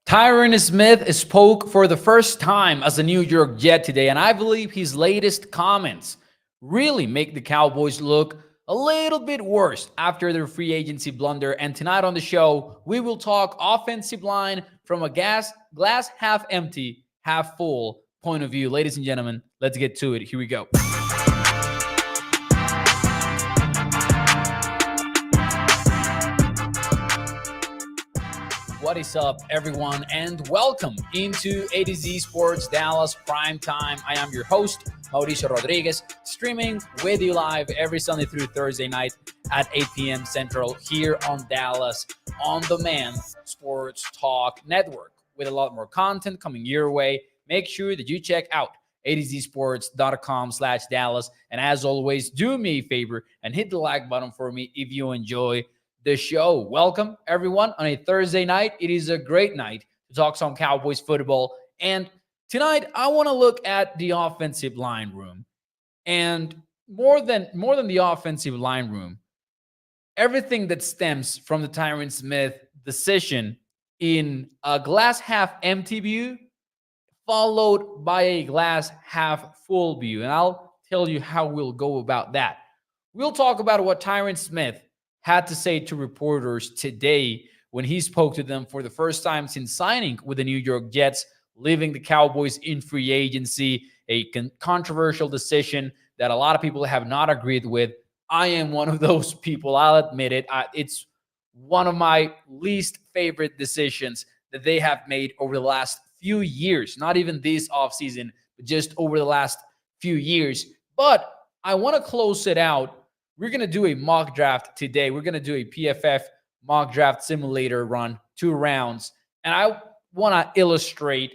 Tyron Smith spoke for the first time as a New York Jet today, and I believe his latest comments really make the Cowboys look a little bit worse after their free agency blunder. And tonight on the show, we will talk offensive line from a glass half empty, half full point of view. Ladies and gentlemen, let's get to it. Here we go. What is up, everyone, and welcome into A to Z Sports Dallas Prime Time. I am your host, Mauricio Rodriguez, streaming with you live every Sunday through Thursday night at 8 p.m. Central here on Dallas On Demand Sports Talk Network with a lot more content coming your way. Make sure that you check out atozsports.com/Dallas. And as always, do me a favor and hit the like button for me if you enjoy the show. Welcome, everyone, on a Thursday night. It is a great night to talk some Cowboys football. And tonight, I want to look at the offensive line room. And more than the offensive line room, everything that stems from the Tyron Smith decision in a glass half empty view, followed by a glass half full view. And I'll tell you how we'll go about that. We'll talk about what Tyron Smith had to say to reporters today when he spoke to them for the first time since signing with the New York Jets, leaving the Cowboys in free agency, a controversial decision that a lot of people have not agreed with. I am one of those people. I'll admit it. It's one of my least favorite decisions that they have made over the last few years, not even this offseason, but just over the last few years. But I want to close it out. We're going to do a mock draft today. We're going to do a PFF mock draft simulator run, 2 rounds. And I want to illustrate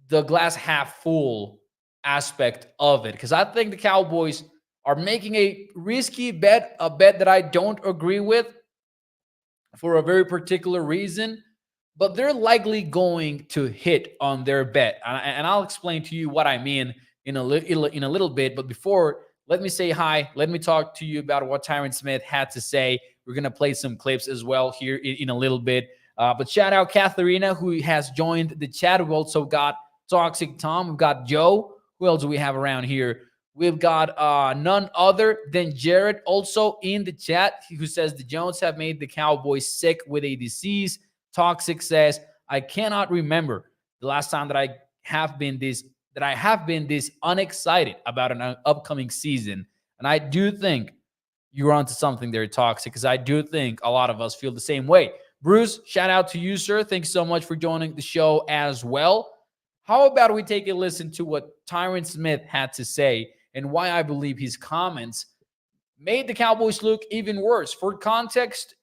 the glass half full aspect of it because I think the Cowboys are making a risky bet, a bet that I don't agree with for a very particular reason, but they're likely going to hit on their bet. And I'll explain to you what I mean in a little bit. But before, let me say hi. Let me talk to you about what Tyron Smith had to say. We're going to play some clips as well here in a little bit. But shout out Katharina, who has joined the chat. We've also got Toxic Tom. We've got Joe. Who else do we have around here? We've got none other than Jared also in the chat, who says the Jones have made the Cowboys sick with a disease. Toxic says, I cannot remember the last time that I have been this unexcited about an upcoming season. And I do think you're onto something there, Toxic, because I do think a lot of us feel the same way. Bruce, shout out to you, sir. Thanks so much for joining the show as well. How about we take a listen to what Tyron Smith had to say and why I believe his comments made the Cowboys look even worse. For context,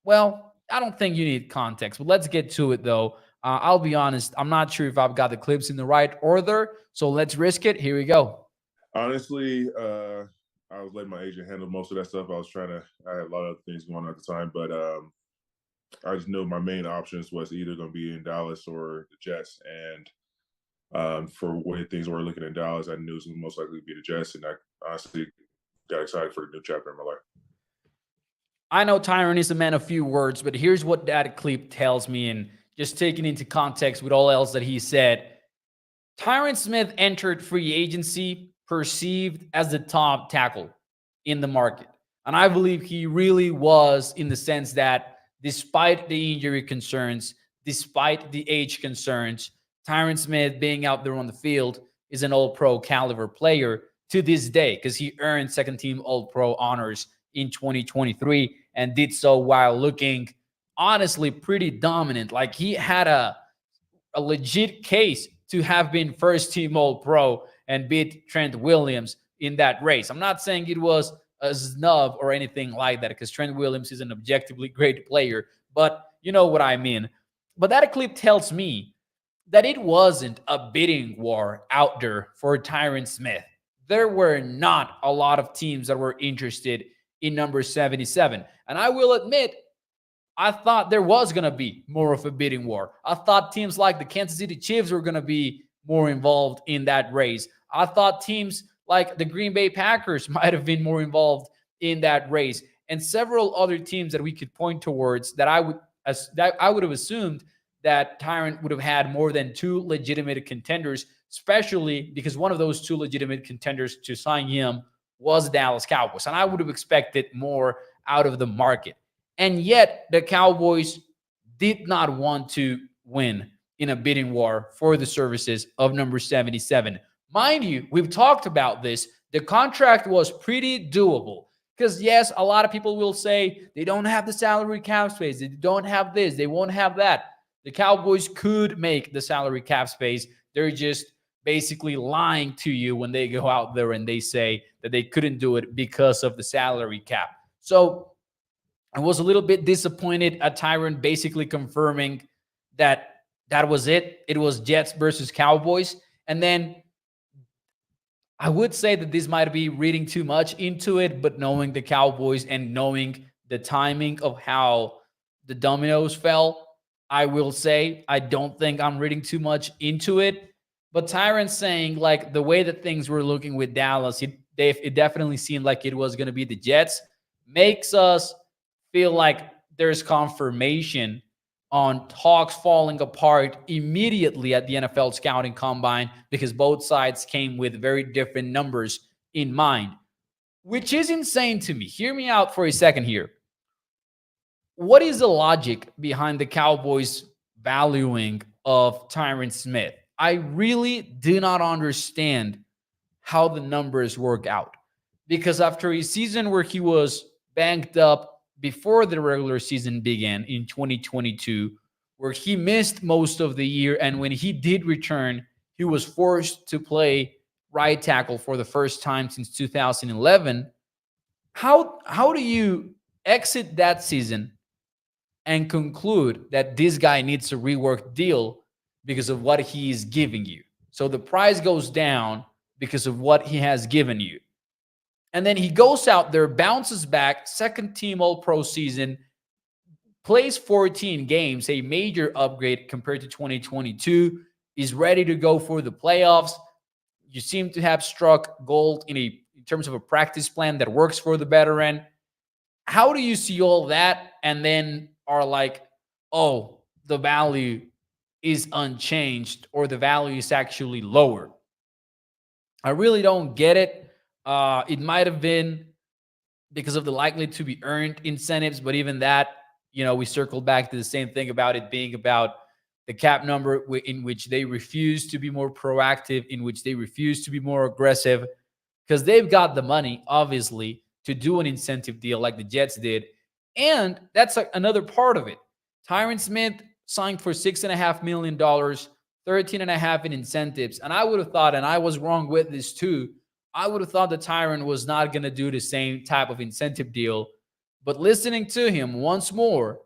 well, I don't think you need context, but let's get to it, though. I'll be honest, I'm not sure if I've got the clips in the right order, so let's risk it. Here we go. Honestly, I was letting my agent handle most of that stuff. I had a lot of other things going on at the time, but I just knew my main options was either going to be in Dallas or the Jets. And for the way things were looking in Dallas, I knew it was most likely to be the Jets, and I honestly got excited for a new chapter in my life. I know Tyron is a man of few words, but here's what that clip tells me, and just taking into context with all else that he said. Tyron Smith entered free agency perceived as the top tackle in the market. And I believe he really was, in the sense that despite the injury concerns, despite the age concerns, Tyron Smith being out there on the field is an all-pro caliber player to this day because he earned second-team all-pro honors in 2023 and did so while looking honestly pretty dominant. Like, he had a legit case to have been first team all-pro and beat Trent Williams in that race. I'm not saying it was a snub or anything like that because Trent Williams is an objectively great player, but you know what I mean. But that clip tells me that it wasn't a bidding war out there for Tyron Smith. There were not a lot of teams that were interested in number 77. And I will admit, I thought there was going to be more of a bidding war. I thought teams like the Kansas City Chiefs were going to be more involved in that race. I thought teams like the Green Bay Packers might have been more involved in that race, and several other teams that we could point towards that I would have assumed that Tyron would have had more than two legitimate contenders, especially because one of those two legitimate contenders to sign him was Dallas Cowboys. And I would have expected more out of the market. And yet the Cowboys did not want to win in a bidding war for the services of number 77. Mind you, we've talked about this. The contract was pretty doable. Because, yes, a lot of people will say they don't have the salary cap space. They don't have this. They won't have that. The Cowboys could make the salary cap space. They're just basically lying to you when they go out there and they say that they couldn't do it because of the salary cap. So I was a little bit disappointed at Tyron basically confirming that that was it. It was Jets versus Cowboys. And then I would say that this might be reading too much into it, but knowing the Cowboys and knowing the timing of how the dominoes fell, I will say I don't think I'm reading too much into it. But Tyron saying like the way that things were looking with Dallas, it definitely seemed like it was going to be the Jets, makes us feel like there's confirmation on talks falling apart immediately at the NFL scouting combine because both sides came with very different numbers in mind, which is insane to me. Hear me out for a second here. What is the logic behind the Cowboys valuing of Tyron Smith? I really do not understand how the numbers work out because after a season where he was banked up before the regular season began in 2022, where he missed most of the year. And when he did return, he was forced to play right tackle for the first time since 2011. How do you exit that season and conclude that this guy needs a reworked deal because of what he is giving you? So the price goes down because of what he has given you. And then he goes out there, bounces back, second team All-Pro season, plays 14 games, a major upgrade compared to 2022, is ready to go for the playoffs. You seem to have struck gold in terms of a practice plan that works for the veteran. How do you see all that and then are like, oh, the value is unchanged or the value is actually lower? I really don't get it. It might have been because of the likely to be earned incentives, but even that, we circled back to the same thing about it being about the cap number in which they refuse to be more proactive, in which they refuse to be more aggressive, because they've got the money, obviously, to do an incentive deal like the Jets did. And that's another part of it. Tyron Smith signed for $6.5 million, 13.5 in incentives. And I would have thought, and I was wrong with this too, I would have thought that Tyron was not going to do the same type of incentive deal. But listening to him once more,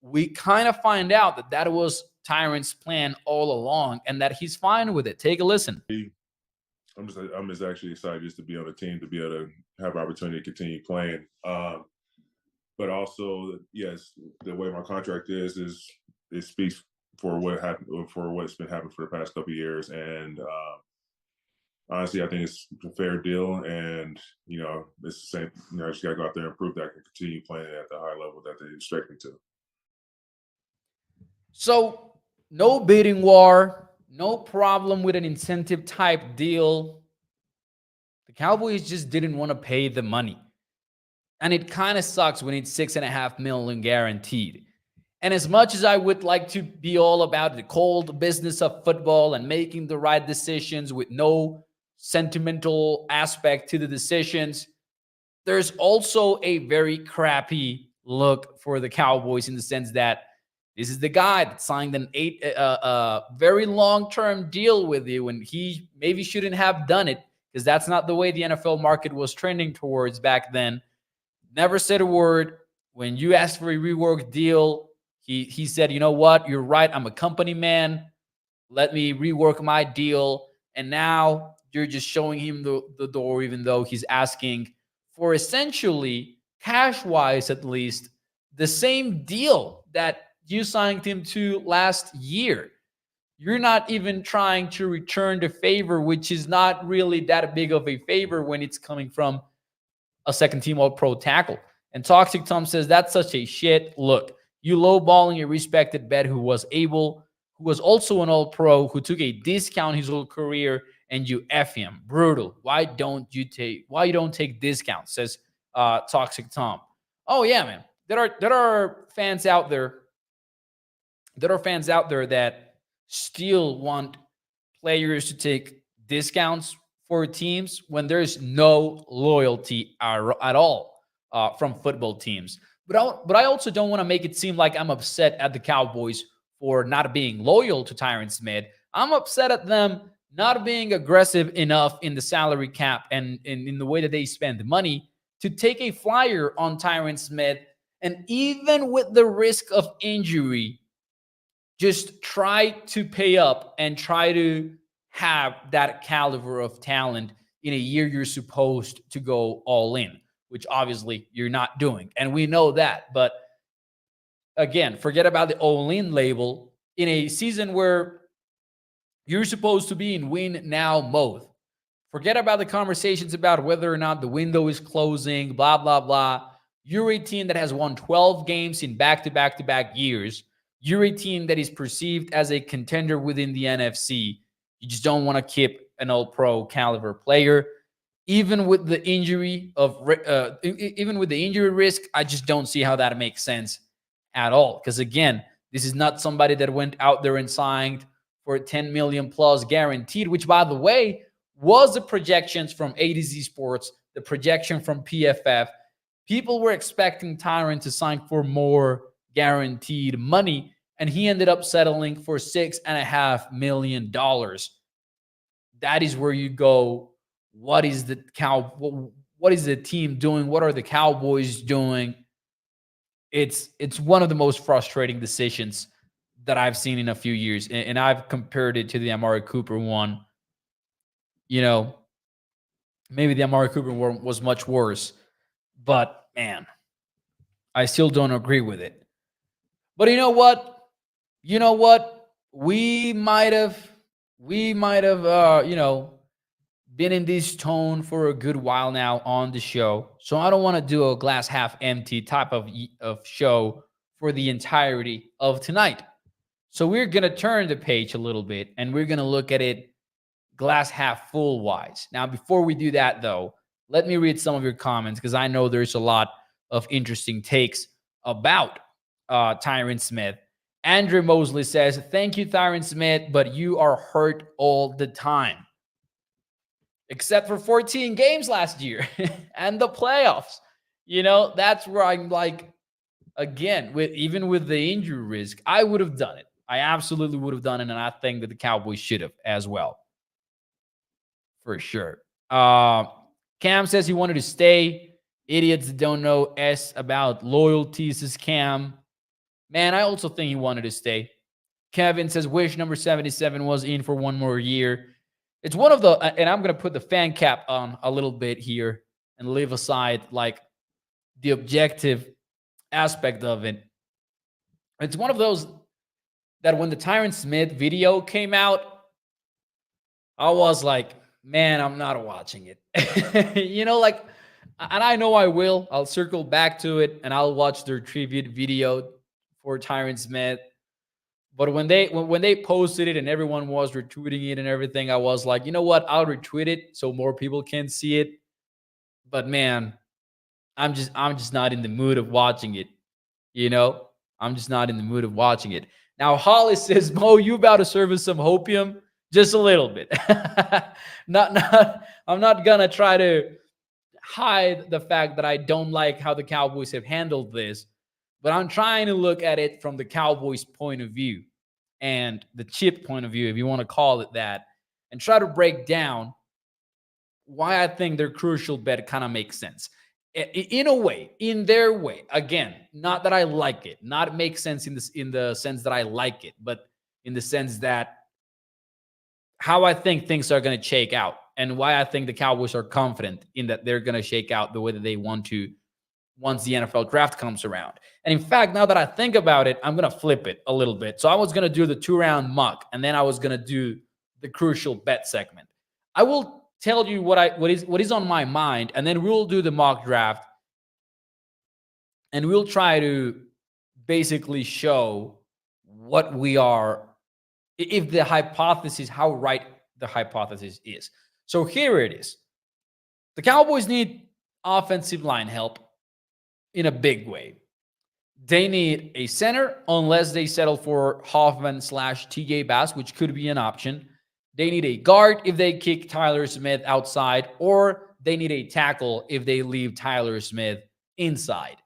we kind of find out that that was Tyron's plan all along and that he's fine with it. Take a listen. I'm just actually excited just to be on the team, to be able to have opportunity to continue playing. But also, yes, the way my contract is it speaks for what happened, for what's been happening for the past couple of years. And honestly, I think it's a fair deal, and it's the same. I just got to go out there and prove that I can continue playing at the high level that they expect me to. So, no bidding war, no problem with an incentive type deal. The Cowboys just didn't want to pay the money, and it kind of sucks when it's $6.5 million guaranteed. And as much as I would like to be all about the cold business of football and making the right decisions with no sentimental aspect to the decisions, there's also a very crappy look for the Cowboys in the sense that this is the guy that signed a very long-term deal with you, and he maybe shouldn't have done it because that's not the way the NFL market was trending towards back then. Never said a word. When you asked for a reworked deal, he said, you know what? You're right. I'm a company man. Let me rework my deal. And now you're just showing him the door, even though he's asking for essentially, cash-wise at least, the same deal that you signed him to last year. You're not even trying to return the favor, which is not really that big of a favor when it's coming from a second-team All-Pro tackle. And Toxic Tom says, that's such a shit look. You lowballing a respected vet who was also an All-Pro, who took a discount his whole career, and you F him. Brutal. Why you don't take discounts? Says Toxic Tom. Oh yeah, man. There are fans out there. There are fans out there that still want players to take discounts for teams when there's no loyalty at all from football teams. But I also don't want to make it seem like I'm upset at the Cowboys for not being loyal to Tyron Smith. I'm upset at them not being aggressive enough in the salary cap and in the way that they spend the money to take a flyer on Tyron Smith. And even with the risk of injury, just try to pay up and try to have that caliber of talent in a year you're supposed to go all in, which obviously you're not doing. And we know that. But again, forget about the all in label in a season where you're supposed to be in win now mode. Forget about the conversations about whether or not the window is closing, blah, blah, blah. You're a team that has won 12 games in back to back to back years. You're a team that is perceived as a contender within the NFC. You just don't want to keep an all-pro caliber player. Even with the injury risk, I just don't see how that makes sense at all. Because again, this is not somebody that went out there and signed for 10 million plus guaranteed, which by the way, was the projections from A to Z Sports, the projection from PFF. People were expecting Tyron to sign for more guaranteed money, and he ended up settling for $6.5 million. That is where you go. What is the team doing? What are the Cowboys doing? It's one of the most frustrating decisions that I've seen in a few years, and I've compared it to the Amari Cooper one. Maybe the Amari Cooper one was much worse, but man, I still don't agree with it. But you know what? We might have, been in this tone for a good while now on the show. So I don't want to do a glass half empty type of show for the entirety of tonight. So we're going to turn the page a little bit and we're going to look at it glass half full wise. Now, before we do that, though, let me read some of your comments because I know there's a lot of interesting takes about Tyron Smith. Andrew Mosley says, thank you, Tyron Smith, but you are hurt all the time. Except for 14 games last year and the playoffs. That's where I'm like, again, even with the injury risk, I would have done it. I absolutely would have done it, and I think that the Cowboys should have as well. For sure. Cam says he wanted to stay. Idiots that don't know S about loyalty, says Cam. Man, I also think he wanted to stay. Kevin says, wish number 77 was in for one more year. It's one of the, and I'm going to put the fan cap on a little bit here and leave aside like the objective aspect of it. It's one of those that when the Tyron Smith video came out, I was like, man, I'm not watching it. And I know I will. I'll circle back to it and I'll watch their tribute video for Tyron Smith. But when they posted it and everyone was retweeting it and everything, I was like, you know what? I'll retweet it so more people can see it. But man, I'm just not in the mood of watching it. I'm just not in the mood of watching it. Now, Holly says, Mo, you about to serve us some hopium? Just a little bit. I'm not gonna try to hide the fact that I don't like how the Cowboys have handled this, but I'm trying to look at it from the Cowboys' point of view and the chip point of view, if you want to call it that, and try to break down why I think their crucial bet kind of makes sense. In a way, in their way. Again, not that I like it, not make sense in the sense that I like it, but in the sense that how I think things are going to shake out and why I think the Cowboys are confident in that they're going to shake out the way that they want to once the NFL draft comes around. And in fact, now that I think about it, I'm going to flip it a little bit. So I was going to do the 2-round mock, and then I was going to do the crucial bet segment. I will tell you what is on my mind, and then we'll do the mock draft, and we'll try to basically show what we are, if the hypothesis, how right the hypothesis is. So here it is. The Cowboys need offensive line help in a big way. They need a center unless they settle for Hoffman slash TJ Bass, which could be an option. They need a guard if they kick Tyler Smith outside, or they need a tackle if they leave Tyler Smith inside.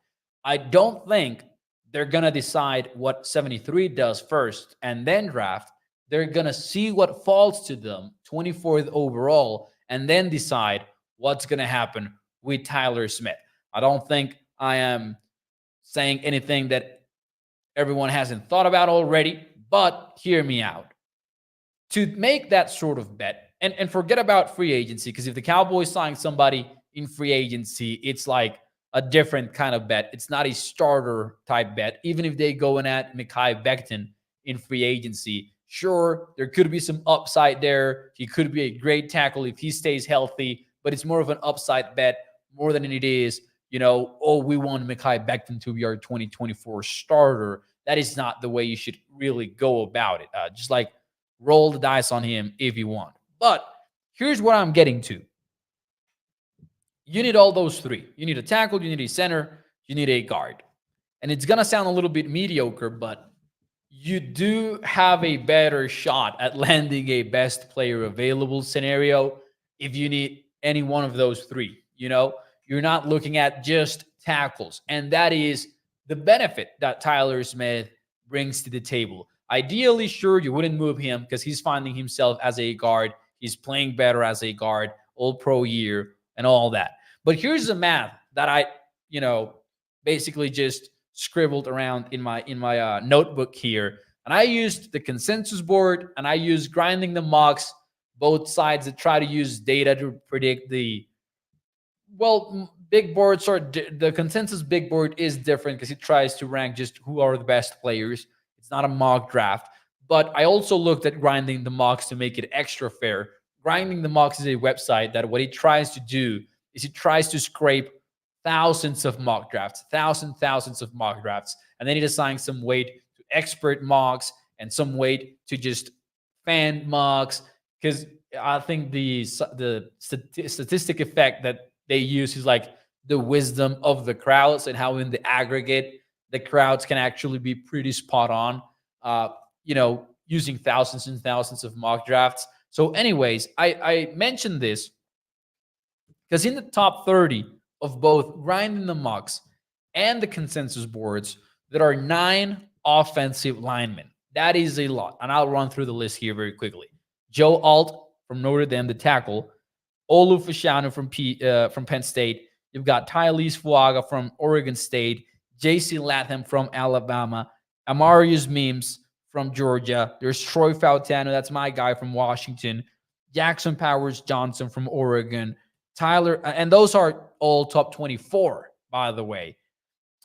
I don't think they're going to decide what 73 does first and then draft. They're going to see what falls to them, 24th overall, and then decide what's going to happen with Tyler Smith. I don't think I am saying anything that everyone hasn't thought about already, but hear me out. To make that sort of bet, and forget about free agency, because if the Cowboys sign somebody in free agency, it's like a different kind of bet. It's not a starter type bet. Even if they go in at Mekhi Becton in free agency, sure, there could be some upside there. He could be a great tackle if he stays healthy, but it's more of an upside bet more than it is, oh, we want Mekhi Becton to be our 2024 starter. That is not the way you should really go about it. Just like roll the dice on him if you want. But here's what I'm getting to. You need all those three. You need a tackle, you need a center, you need a guard. And it's going to sound a little bit mediocre, but you do have a better shot at landing a best player available scenario if you need any one of those three. You're not looking at just tackles. And that is the benefit that Tyler Smith brings to the table. Ideally, sure, you wouldn't move him because he's finding himself as a guard. He's playing better as a guard, all-pro year, and all that. But here's the math that I, basically just scribbled around in my notebook here. And I used the consensus board and I used grinding the mocks, both sides that try to use data to predict big boards, or the consensus big board is different because it tries to rank just who are the best players. It's not a mock draft. But I also looked at grinding the mocks to make it extra fair. Grinding the mocks is a website that what it tries to do is it tries to scrape thousands of mock drafts, thousands of mock drafts, and then it assigns some weight to expert mocks and some weight to just fan mocks, because I think the statistic effect that they use is like the wisdom of the crowds and how in the aggregate the crowds can actually be pretty spot on, using thousands and thousands of mock drafts. So anyways, I mentioned this because in the top 30 of both grinding the mocks and the consensus boards, there are 9 offensive linemen. That is a lot. And I'll run through the list here very quickly. Joe Alt from Notre Dame, the tackle. Olu Fashanu from Penn State. You've got Tylese Fuaga from Oregon State. J.C. Latham from Alabama. Amarius Mims from Georgia. There's Troy Fautano. That's my guy from Washington. Jackson Powers Johnson from Oregon. Tyler, and those are all top 24, by the way,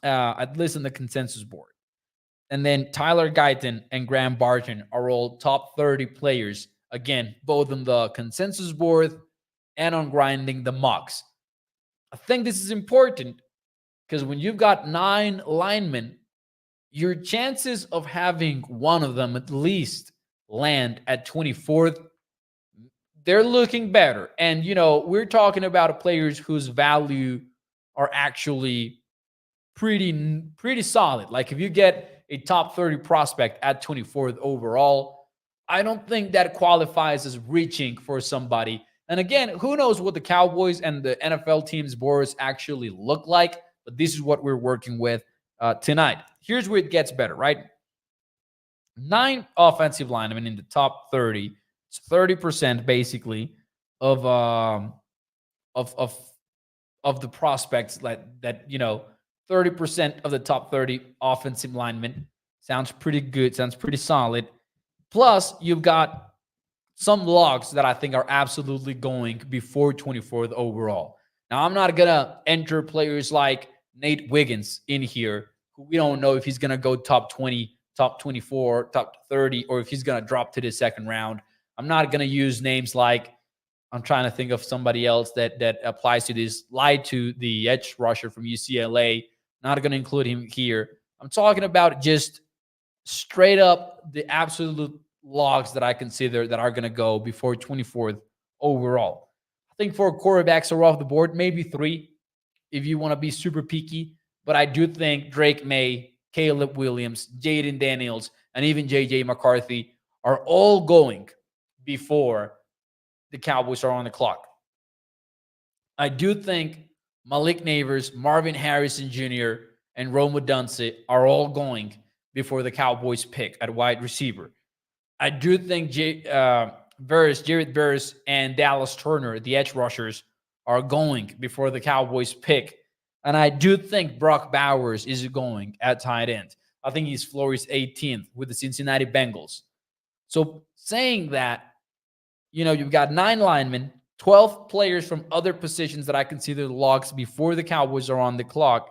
at least in the consensus board. And then Tyler Guyton and Graham Barton are all top 30 players. Again, both on the consensus board and on grinding the mocks. I think this is important because when you've got 9 linemen, your chances of having one of them at least land at 24th, they're looking better. And, we're talking about players whose value are actually pretty solid. Like if you get a top 30 prospect at 24th overall, I don't think that qualifies as reaching for somebody. And again, who knows what the Cowboys and the NFL teams' boards actually look like, but this is what we're working with tonight. Here's where it gets better, right? 9 offensive linemen in the top 30. It's 30% basically of the prospects that 30% of the top 30 offensive linemen. Sounds pretty good, sounds pretty solid. Plus, you've got some logs that I think are absolutely going before 24th overall. Now, I'm not going to enter players like Nate Wiggins in here, who we don't know if he's going to go top 20, top 24, top 30, or if he's going to drop to the second round. I'm not going to use names like, I'm trying to think of somebody else that applies to this, lied to the edge rusher from UCLA. Not going to include him here. I'm talking about just straight up the absolute logs that I consider that are going to go before 24th overall. I think 4 quarterbacks are off the board, maybe 3 if you want to be super peaky. But I do think Drake May, Caleb Williams, Jaden Daniels, and even JJ McCarthy are all going before the Cowboys are on the clock. I do think Malik Neighbors, Marvin Harrison Jr., and Rome Odunze are all going before the Cowboys pick at wide receiver. I do think Jared Burris, and Dallas Turner, the edge rushers, are going before the Cowboys pick. And I do think Brock Bowers is going at tight end. I think his floor is 18th with the Cincinnati Bengals. So saying that, you've got 9 linemen, 12 players from other positions that I consider logs before the Cowboys are on the clock.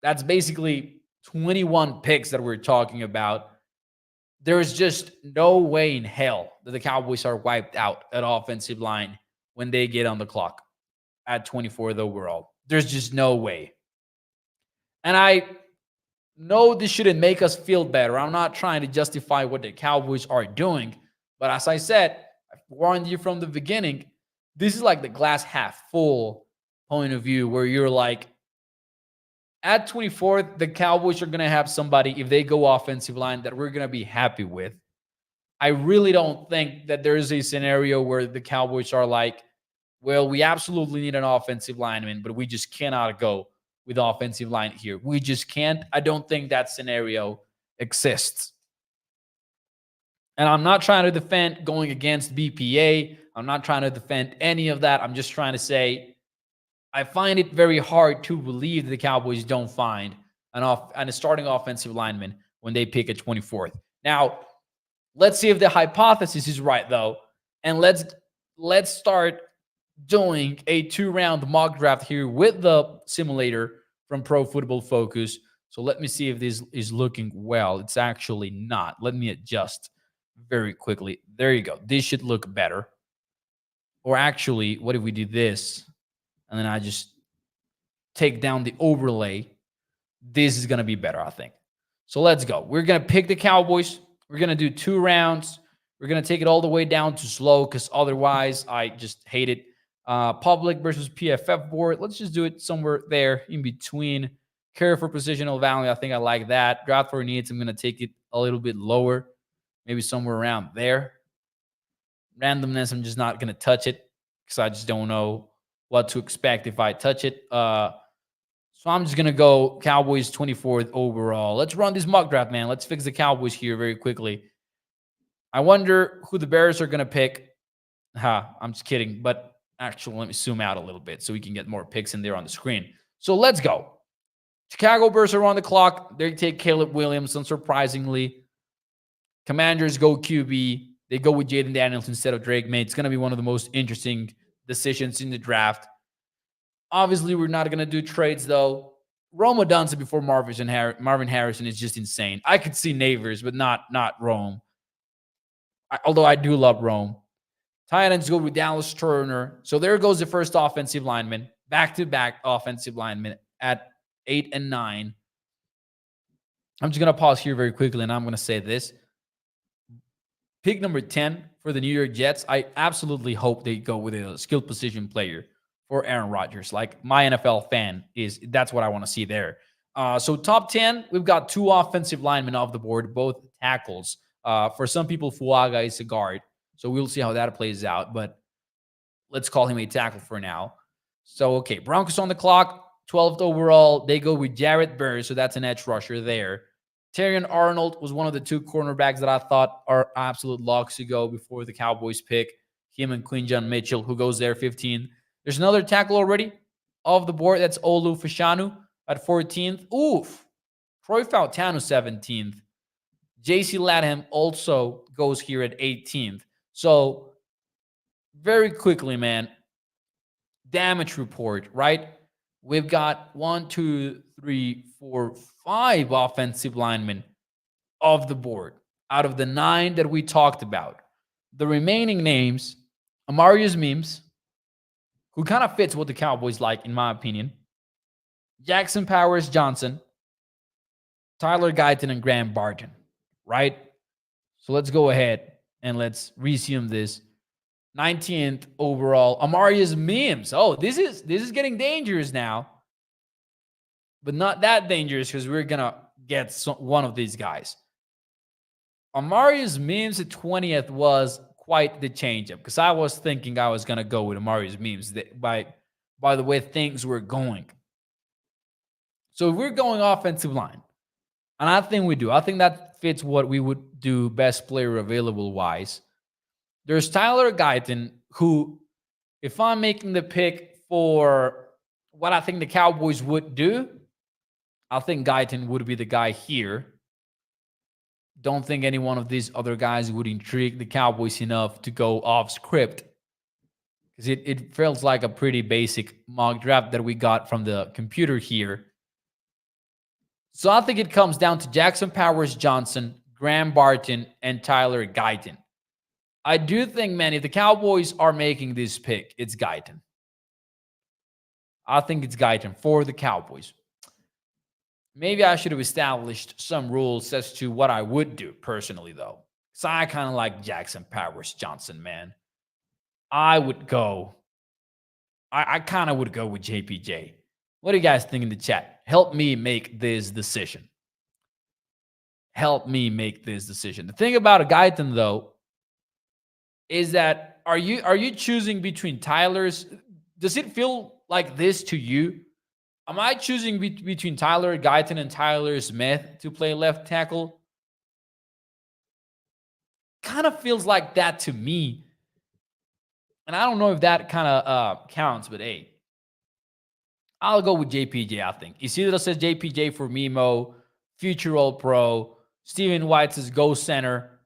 That's basically 21 picks that we're talking about. There's just no way in hell that the Cowboys are wiped out at offensive line when they get on the clock at 24th overall. There's just no way. And I know this shouldn't make us feel better. I'm not trying to justify what the Cowboys are doing. But as I said, I warned you from the beginning, this is like the glass half full point of view where you're like, at 24th, the Cowboys are going to have somebody, if they go offensive line, that we're going to be happy with. I really don't think that there is a scenario where the Cowboys are like, well, we absolutely need an offensive lineman, but we just cannot go with offensive line here. We just can't. I don't think that scenario exists. And I'm not trying to defend going against BPA. I'm not trying to defend any of that. I'm just trying to say, I find it very hard to believe that the Cowboys don't find a starting offensive lineman when they pick at 24th. Now, let's see if the hypothesis is right, though. And let's start doing a 2-round mock draft here with the simulator from Pro Football Focus. So let me see if this is looking well. It's actually not. Let me adjust very quickly. There you go. This should look better. Or actually, what if we do this? And then I just take down the overlay. This is going to be better, I think. So let's go. We're going to pick the Cowboys. We're going to do 2 rounds. We're going to take it all the way down to slow because otherwise I just hate it. Public versus PFF board. Let's just do it somewhere there in between. Care for positional value. I think I like that. Draft for needs. I'm going to take it a little bit lower. Maybe somewhere around there. Randomness, I'm just not going to touch it because I just don't know what to expect if I touch it. So I'm just going to go Cowboys 24th overall. Let's run this mock draft, man. Let's fix the Cowboys here very quickly. I wonder who the Bears are going to pick. I'm just kidding. But actually, let me zoom out a little bit so we can get more picks in there on the screen. So let's go. Chicago Bears are on the clock. They take Caleb Williams, unsurprisingly. Commanders go QB. They go with Jaden Daniels instead of Drake May. It's going to be one of the most interesting decisions in the draft. Obviously, we're not going to do trades, though. Rome Odunze before Marvin Harrison is just insane. I could see Neighbors, but not Rome. Although I do love Rome. Tight ends go with Dallas Turner. So there goes the first offensive lineman. Back-to-back offensive lineman at 8 and 9. I'm just going to pause here very quickly, and I'm going to say this. Pick number 10 for the New York Jets. I absolutely hope they go with a skilled position player for Aaron Rodgers. Like my NFL fan that's what I want to see there. So top 10, we've got 2 offensive linemen off the board, both tackles. For some people, Fuaga is a guard. So we'll see how that plays out. But let's call him a tackle for now. So, okay, Broncos on the clock, 12th overall. They go with Jared Burris. So that's an edge rusher there. Tyron Arnold was one of the 2 cornerbacks that I thought are absolute locks to go before the Cowboys pick. Him and Quinjon Mitchell, who goes there 15. There's another tackle already off the board. That's Olu Fashanu at 14th. Oof. Troy Fautanu 17th. J.C. Latham also goes here at 18th. So very quickly, man, damage report, right? We've got 1, 2, 3, 4, 5 offensive linemen off the board out of the 9 that we talked about. The remaining names, Amarius Mims, who kind of fits what the Cowboys like, in my opinion. Jackson Powers Johnson. Tyler Guyton and Graham Barton, right? So let's go ahead and let's resume this. 19th overall, Amarius Mims. Oh, this is getting dangerous now, but not that dangerous because we're gonna get one of these guys. Amarius Mims at 20th was quite the change up because I was thinking I was gonna go with Amarius Mims by the way things were going. So if we're going offensive line, and I think we do. I think that fits what we would do best player available wise. There's Tyler Guyton, who, if I'm making the pick for what I think the Cowboys would do, I think Guyton would be the guy here. Don't think any one of these other guys would intrigue the Cowboys enough to go off script because it feels like a pretty basic mock draft that we got from the computer here. So I think it comes down to Jackson Powers Johnson, Graham Barton, and Tyler Guyton. I do think, man, if the Cowboys are making this pick, it's Guyton. I think it's Guyton for the Cowboys. Maybe I should have established some rules as to what I would do personally, though. So I kind of like Jackson Powers Johnson, man. I kind of would go with JPJ. What do you guys think in the chat? Help me make this decision. Help me make this decision. The thing about a Guyton, though, is that are you choosing between Tyler's? Does it feel like this to you? Am I choosing between Tyler Guyton and Tyler Smith to play left tackle? Kind of feels like that to me. And I don't know if that kind of counts, but hey, I'll go with JPJ, I think. Isidro says JPJ for Memo, future All-Pro. Steven White says go center.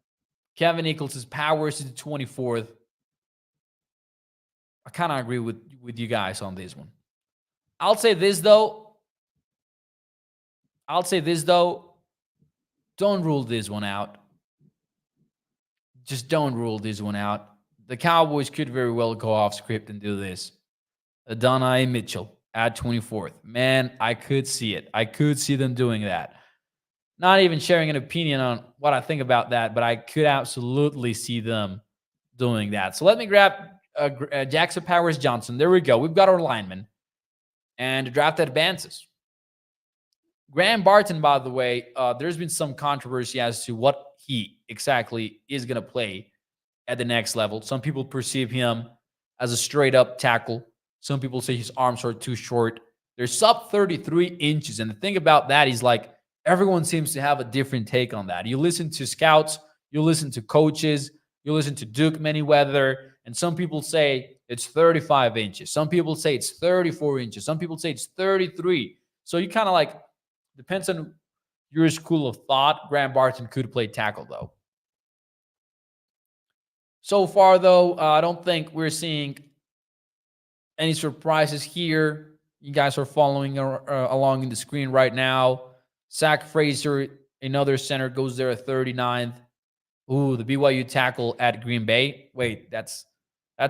Kevin Nichols says Powers is the 24th. I kind of agree with you guys on this one. I'll say this, though. Don't rule this one out. Just don't rule this one out. The Cowboys could very well go off script and do this. Adonai Mitchell at 24th. Man, I could see it. I could see them doing that. Not even sharing an opinion on what I think about that, but I could absolutely see them doing that. So let me grab Jackson Powers Johnson. There we go. We've got our lineman. And the draft advances. Graham Barton, by the way, there's been some controversy as to what he exactly is going to play at the next level. Some people perceive him as a straight-up tackle. Some people say his arms are too short. They're sub 33 inches. And the thing about that is, like, everyone seems to have a different take on that. You listen to scouts, you listen to coaches, you listen to Duke Manyweather, and some people say it's 35 inches. Some people say it's 34 inches. Some people say it's 33. So you kind of like, depends on your school of thought. Graham Barton could play tackle, though. So far, though, I don't think we're seeing any surprises here. You guys are following along in the screen right now. Zach Frazier, another center, goes there at 39th. Ooh, the BYU tackle at Green Bay. Wait, that's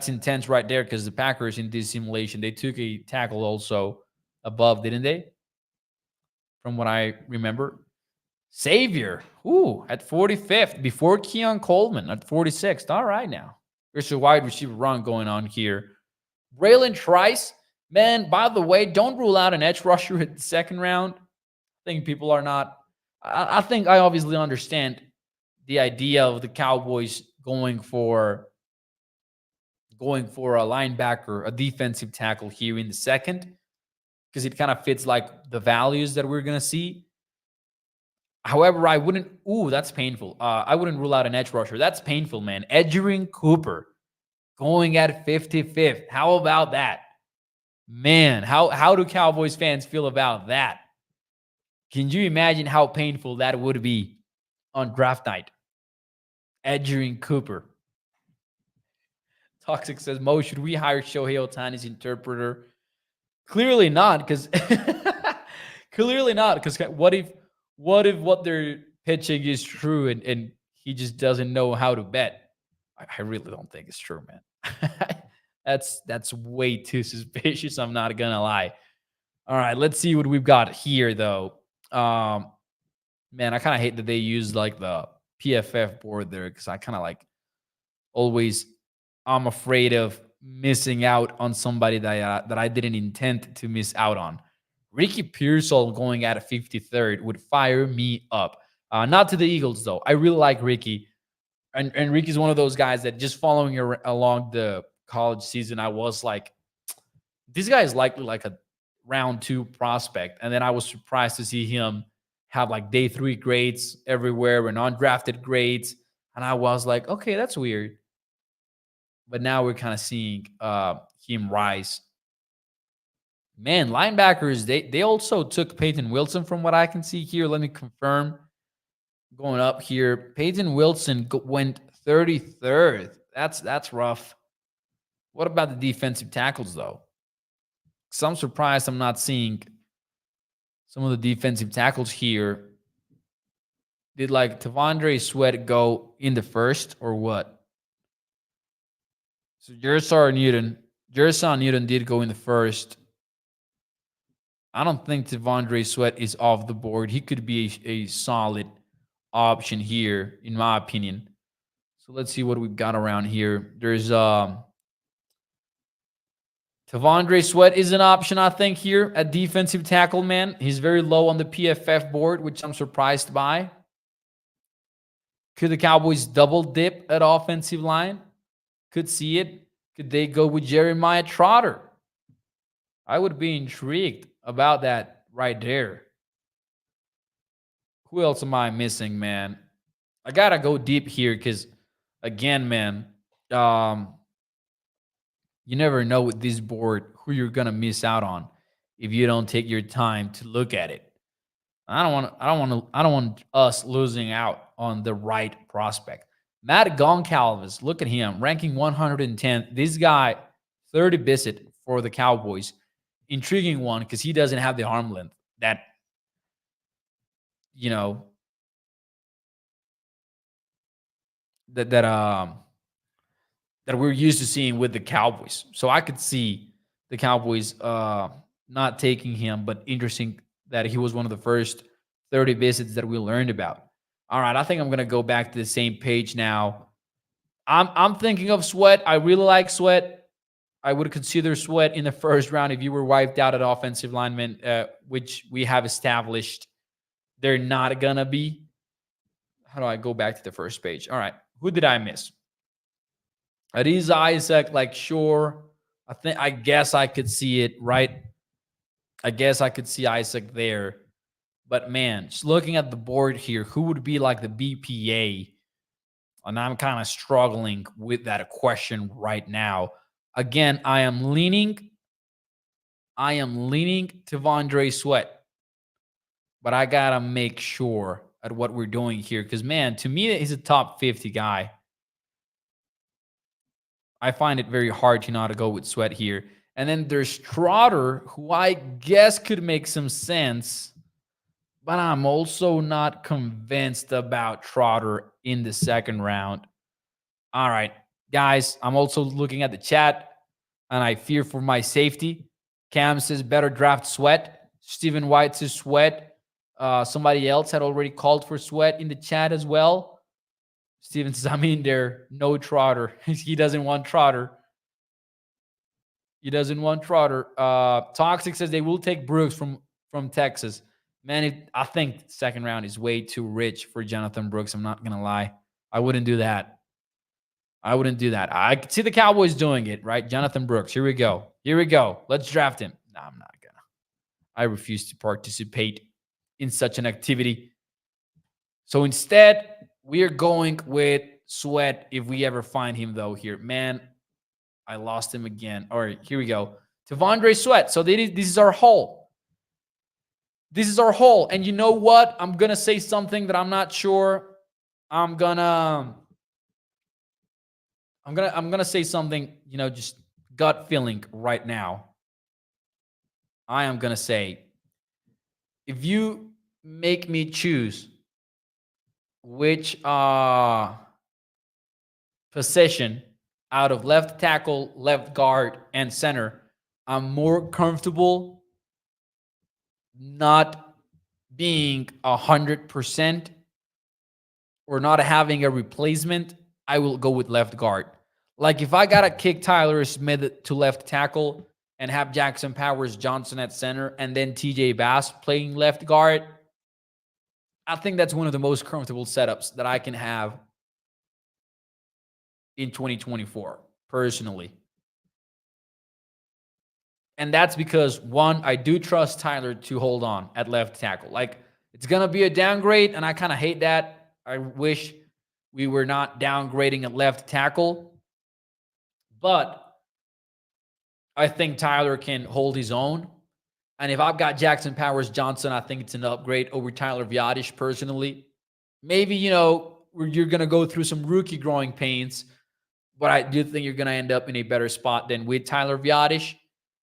intense right there because the Packers in this simulation, they took a tackle also above, didn't they? From what I remember. Xavier, at 45th, before Keon Coleman at 46th. All right now. There's a wide receiver run going on here. Braylon Trice, man, by the way, don't rule out an edge rusher at the second round. I think people are not. I think I obviously understand the idea of the Cowboys going for a linebacker, a defensive tackle here in the second, because it kind of fits like the values that we're going to see. However, I wouldn't. That's painful. I wouldn't rule out an edge rusher. That's painful, man. Edgerrin Cooper going at 55th. How about that? Man, how do Cowboys fans feel about that? Can you imagine how painful that would be on draft night? Edgerrin Cooper. Toxic says, Mo, should we hire Shohei Ohtani's interpreter? Clearly not, because what if what they're pitching is true and he just doesn't know how to bet? I really don't think it's true, man. That's way too suspicious. I'm not gonna lie. All right, let's see what we've got here, though. Man, I kind of hate that they use like the PFF board there because I kind of like always I'm afraid of missing out on somebody that I didn't intend to miss out on. Ricky Pearsall going at a 53rd would fire me up. Not to the Eagles though. I really like Ricky, and Ricky's one of those guys that just following along the college season, I was like, this guy is likely like a round 2 prospect, and then I was surprised to see him have like day 3 grades everywhere and undrafted grades, and I was like, okay, that's weird. But now we're kind of seeing him rise. Man, linebackers, they also took Peyton Wilson from what I can see here. Let me confirm. Going up here, Peyton Wilson went 33rd. That's rough. What about the defensive tackles though? So I'm surprised I'm not seeing some of the defensive tackles here. Did like Tavondre Sweat go in the first or what? So Jerson Newton did go in the first. I don't think Tavondre Sweat is off the board. He could be a solid option here, in my opinion. So let's see what we've got around here. There's Tavondre Sweat is an option, I think, here at defensive tackle, man. He's very low on the PFF board, which I'm surprised by. Could the Cowboys double dip at offensive line? Could see it. Could they go with Jeremiah Trotter? I would be intrigued about that right there. Who else am I missing, man? I gotta go deep here because, again, man, you never know with this board who you're gonna miss out on if you don't take your time to look at it. I don't want us losing out on the right prospect. Matt Goncalves, look at him, ranking 110. This guy, 30 visit for the Cowboys. Intriguing one because he doesn't have the arm length that, you know, that we're used to seeing with the Cowboys. So I could see the Cowboys not taking him, but interesting that he was one of the first 30 visits that we learned about. All right, I think I'm gonna go back to the same page now. I'm thinking of Sweat. I really like Sweat. I would consider Sweat in the first round if you were wiped out at offensive linemen, which we have established they're not gonna be. How do I go back to the first page? All right, who did I miss? Adiza Isaac, like, sure. I guess I could see it, right? I guess I could see Isaac there. But man, just looking at the board here, who would be like the BPA? And I'm kind of struggling with that question right now. Again, I am leaning Tavondre Sweat. But I gotta make sure at what we're doing here. Because man, to me, he's a top 50 guy. I find it very hard to not go with Sweat here. And then there's Trotter, who I guess could make some sense, but I'm also not convinced about Trotter in the second round. All right, guys, I'm also looking at the chat, and I fear for my safety. Cam says better draft Sweat. Stephen White says Sweat. Somebody else had already called for Sweat in the chat as well. Steven says, I'm in there. No Trotter. He doesn't want Trotter. He doesn't want Trotter. Toxic says they will take Brooks from Texas. Man, I think second round is way too rich for Jonathan Brooks. I'm not going to lie. I wouldn't do that. I could see the Cowboys doing it, right? Jonathan Brooks. Here we go. Let's draft him. No, I'm not going to. I refuse to participate in such an activity. So instead, we are going with Sweat if we ever find him, though, here. Man, I lost him again. All right, here we go. Tavondre Sweat. So this is our haul. And you know what? I'm going to say something that I'm not sure. I'm going to say something, just gut feeling right now. I am going to say, if you make me choose which position out of left tackle, left guard, and center, I'm more comfortable not being 100% or not having a replacement, I will go with left guard. Like if I gotta kick Tyler Smith to left tackle and have Jackson Powers Johnson at center and then TJ Bass playing left guard, I think that's one of the most comfortable setups that I can have in 2024, personally. And that's because, one, I do trust Tyler to hold on at left tackle. Like, it's going to be a downgrade, and I kind of hate that. I wish we were not downgrading at left tackle. But I think Tyler can hold his own. And if I've got Jackson Powers Johnson, I think it's an upgrade over Tyler Viadish personally. Maybe, you're going to go through some rookie growing pains, but I do think you're going to end up in a better spot than with Tyler Viadish.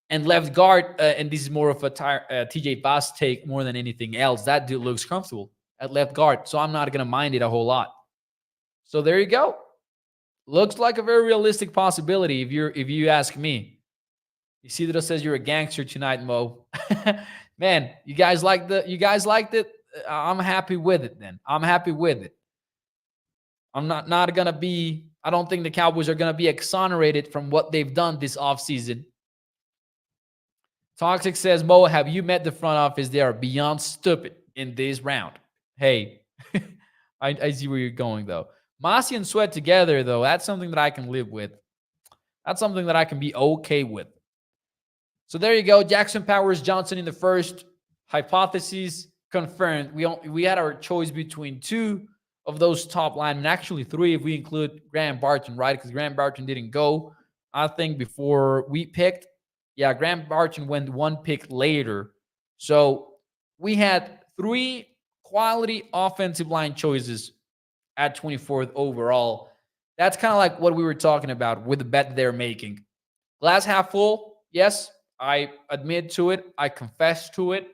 And left guard, and this is more of a TJ Bass take more than anything else. That dude looks comfortable at left guard, so I'm not going to mind it a whole lot. So there you go. Looks like a very realistic possibility if you ask me. Isidro says you're a gangster tonight, Mo. Man, you guys liked it? I'm happy with it then. I'm happy with it. I'm not going to be, I don't think the Cowboys are going to be exonerated from what they've done this offseason. Toxic says, Mo, have you met the front office? They are beyond stupid in this round. Hey, I see where you're going, though. Masi and Sweat together, though, that's something that I can live with. That's something that I can be okay with. So there you go. Jackson Powers Johnson in the first. Hypothesis confirmed. We had our choice between two of those top linemen, actually three if we include Graham Barton, right? Because Graham Barton didn't go, I think, before we picked. Yeah, Graham Barton went one pick later. So we had three quality offensive line choices at 24th overall. That's kind of like what we were talking about with the bet they're making. Glass half full, yes, I admit to it. I confess to it.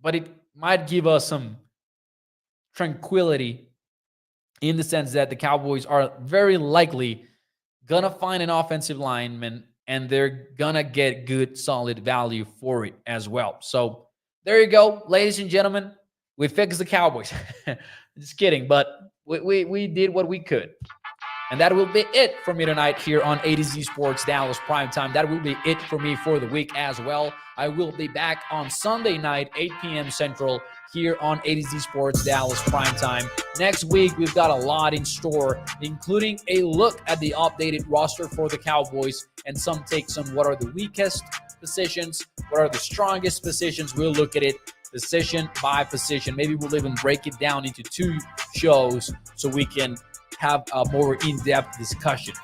But it might give us some tranquility in the sense that the Cowboys are very likely going to find an offensive lineman and they're going to get good, solid value for it as well. So there you go, ladies and gentlemen. We fixed the Cowboys. Just kidding, but we did what we could. And that will be it for me tonight here on A to Z Sports Dallas Primetime. That will be it for me for the week as well. I will be back on Sunday night, 8 p.m. Central, here on A to Z Sports Dallas Primetime. Next week, we've got a lot in store, including a look at the updated roster for the Cowboys and some takes on what are the weakest positions, what are the strongest positions. We'll look at it position by position. Maybe we'll even break it down into two shows so we can have a more in-depth discussion.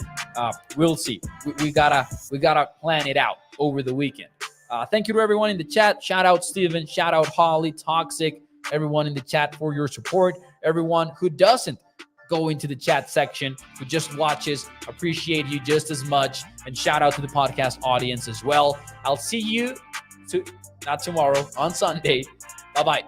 We'll see. We gotta plan it out over the weekend. Thank you to everyone in the chat. Shout out Steven. Shout out Holly, Toxic, everyone in the chat for your support. Everyone who doesn't go into the chat section, who just watches, appreciate you just as much. And shout out to the podcast audience as well. I'll see you not tomorrow, on Sunday. Bye-bye.